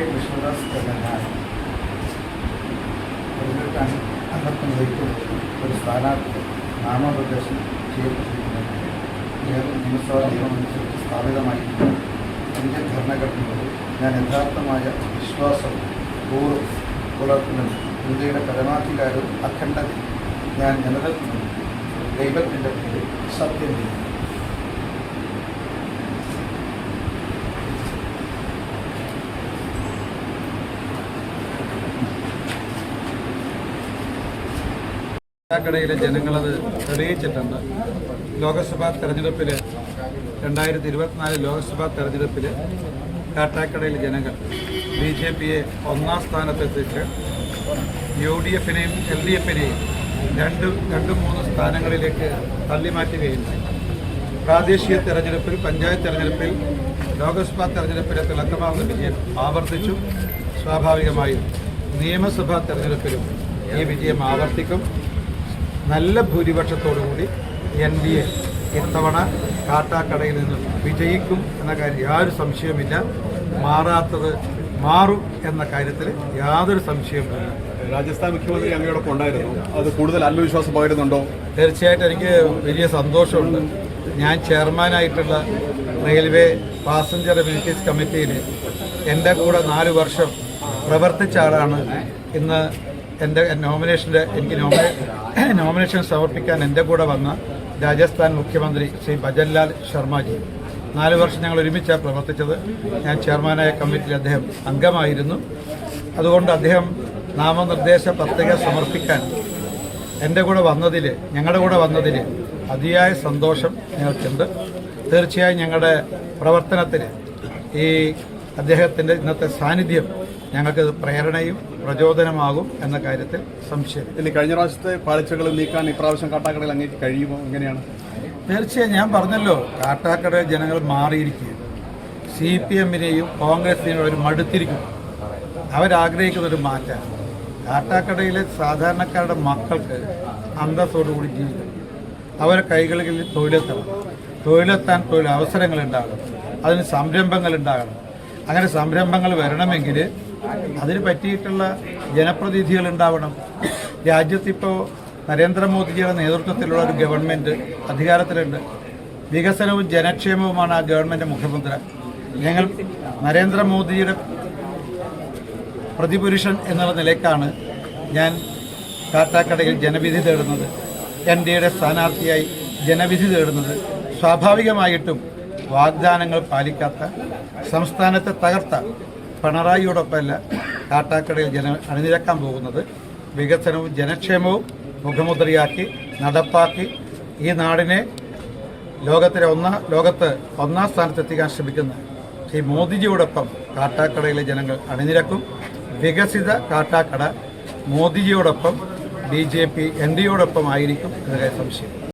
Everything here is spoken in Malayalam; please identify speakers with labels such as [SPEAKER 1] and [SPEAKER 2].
[SPEAKER 1] കൃഷ്ണദാസ് അംഗത്വം വഹിക്കുന്ന ഒരു സ്ഥാനാർത്ഥി നാമനിർദ്ദേശം ചെയ്യപ്പെട്ടിരിക്കുന്നത് നിയമസഭാ നിയമമനുസരിച്ച് സ്ഥാപിതമായിരിക്കുന്നു. എൻ്റെ ഭരണഘടനയോട് ഞാൻ യഥാർത്ഥമായ വിശ്വാസം പുലർത്തുന്നത് ഇന്ത്യയുടെ പരമാധികാരവും അഖണ്ഡതയും ഞാൻ നിലനിർത്തുന്നത് ദൈവത്തിൻ്റെ പേരിൽ സത്യം ചെയ്യും.
[SPEAKER 2] കാട്ടാക്കടയിലെ ജനങ്ങളത് തെളിയിച്ചിട്ടുണ്ട്. ലോക്സഭാ തെരഞ്ഞെടുപ്പിൽ 2024 ലോക്സഭാ തെരഞ്ഞെടുപ്പിൽ കാട്ടാക്കടയിലെ ജനങ്ങൾ BJPയെ ഒന്നാം സ്ഥാനത്തെത്തിച്ച് UDFനെയും LDFനെയും രണ്ട് മൂന്ന് സ്ഥാനങ്ങളിലേക്ക് തള്ളിമാറ്റുകയുണ്ടായി. പ്രാദേശിക തെരഞ്ഞെടുപ്പിൽ, പഞ്ചായത്ത് തെരഞ്ഞെടുപ്പിൽ, ലോക്സഭാ തെരഞ്ഞെടുപ്പിലെ തിളക്കമാർന്ന വിജയം ആവർത്തിച്ചു. സ്വാഭാവികമായും നിയമസഭാ തെരഞ്ഞെടുപ്പിലും ഈ വിജയം ആവർത്തിക്കും. നല്ല ഭൂരിപക്ഷത്തോടുകൂടി NDA ഇത്തവണ കാട്ടാക്കടയിൽ നിന്ന് വിജയിക്കും എന്ന കാര്യം യാതൊരു സംശയവുമില്ല. മാറാത്തത് മാറും എന്ന കാര്യത്തിൽ യാതൊരു സംശയവുമില്ല.
[SPEAKER 3] രാജസ്ഥാൻ മുഖ്യമന്ത്രി അങ്ങയോടൊപ്പം ഉണ്ടായിരുന്നു. അത് കൂടുതൽ ആത്മവിശ്വാസം പകരുന്നുണ്ടോ?
[SPEAKER 2] തീർച്ചയായിട്ടും എനിക്ക് വലിയ സന്തോഷമുണ്ട്. ഞാൻ ചെയർമാനായിട്ടുള്ള റെയിൽവേ പാസഞ്ചർ അമ്യൂണിറ്റീസ് കമ്മിറ്റിയിൽ എൻ്റെ കൂടെ 4 വർഷം പ്രവർത്തിച്ച ആളാണ്. ഇന്ന് എൻ്റെ എനിക്ക് നോമിനേഷൻ സമർപ്പിക്കാൻ എൻ്റെ കൂടെ വന്ന രാജസ്ഥാൻ മുഖ്യമന്ത്രി ശ്രീ ഭജൻലാൽ ശർമ്മജി. 4 വർഷം ഞങ്ങൾ ഒരുമിച്ചാണ് പ്രവർത്തിച്ചത്. ഞാൻ ചെയർമാനായ കമ്മിറ്റിയിൽ അദ്ദേഹം അംഗമായിരുന്നു. അതുകൊണ്ട് അദ്ദേഹം നാമനിർദ്ദേശ പത്രിക സമർപ്പിക്കാൻ ഞങ്ങളുടെ കൂടെ വന്നതിൽ അതിയായ സന്തോഷം ഞങ്ങൾക്കുണ്ട്. തീർച്ചയായും ഞങ്ങളുടെ പ്രവർത്തനത്തിൽ ഈ അദ്ദേഹത്തിൻ്റെ ഇന്നത്തെ സാന്നിധ്യം ഞങ്ങൾക്ക് പ്രേരണയും പ്രചോദനമാകും എന്ന കാര്യത്തിൽ സംശയം.
[SPEAKER 3] ഇനി കഴിഞ്ഞ പ്രാവശ്യത്തെ പാളിച്ചകൾ നീക്കാൻ ഇപ്രാവശ്യം കാട്ടാക്കടയിൽ അങ്ങേക്ക് കഴിയുമോ? എങ്ങനെയാണ്?
[SPEAKER 2] തീർച്ചയായും ഞാൻ പറഞ്ഞല്ലോ, കാട്ടാക്കടയിൽ ജനങ്ങൾ മാറിയിരിക്കുക. CPMനെയും കോൺഗ്രസിനെയും അവർ മടുത്തിരിക്കുന്നു. അവരാഗ്രഹിക്കുന്നൊരു മാറ്റം. കാട്ടാക്കടയിലെ സാധാരണക്കാരുടെ മക്കൾക്ക് അന്തസ്സോടുകൂടി ജീവിക്കണം. അവരെ കൈകളിൽ തൊഴിലെത്താൻ തൊഴിലവസരങ്ങൾ ഉണ്ടാകണം. അതിന് സംരംഭങ്ങൾ ഉണ്ടാകണം. അങ്ങനെ സംരംഭങ്ങൾ വരണമെങ്കിൽ അതിന് പറ്റിയിട്ടുള്ള ജനപ്രതിനിധികൾ ഉണ്ടാവണം. രാജ്യത്തിപ്പോൾ നരേന്ദ്രമോദിജിയുടെ നേതൃത്വത്തിലുള്ള ഒരു ഗവൺമെൻറ് അധികാരത്തിലുണ്ട്. വികസനവും ജനക്ഷേമവുമാണ് ആ ഗവൺമെൻറ് മുഖമുദ്ര. ഞങ്ങൾ നരേന്ദ്രമോദിജിയുടെ പ്രതിപുരുഷൻ എന്നുള്ള നിലയ്ക്കാണ് ഞാൻ കാട്ടാക്കടയിൽ ജനവിധി തേടുന്നത്. NDAയുടെ സ്ഥാനാർത്ഥിയായി ജനവിധി തേടുന്നത്. സ്വാഭാവികമായിട്ടും വാഗ്ദാനങ്ങൾ പാലിക്കാത്ത, സംസ്ഥാനത്തെ തകർത്ത പിണറായിയോടൊപ്പമല്ല കാട്ടാക്കടയിൽ അണിനിരക്കാൻ പോകുന്നത്. വികസനവും ജനക്ഷേമവും മുഖമുദ്രയാക്കി നടപ്പാക്കി ഈ നാടിനെ ലോകത്ത് ഒന്നാം സ്ഥാനത്തെത്തിക്കാൻ ശ്രമിക്കുന്ന ശ്രീ മോദിജിയോടൊപ്പം കാട്ടാക്കടയിലെ ജനങ്ങൾ അണിനിരക്കും. വികസിത കാട്ടാക്കട മോദിജിയോടൊപ്പം BJP NDAയോടൊപ്പം ആയിരിക്കും എന്നതിലെ സംശയം.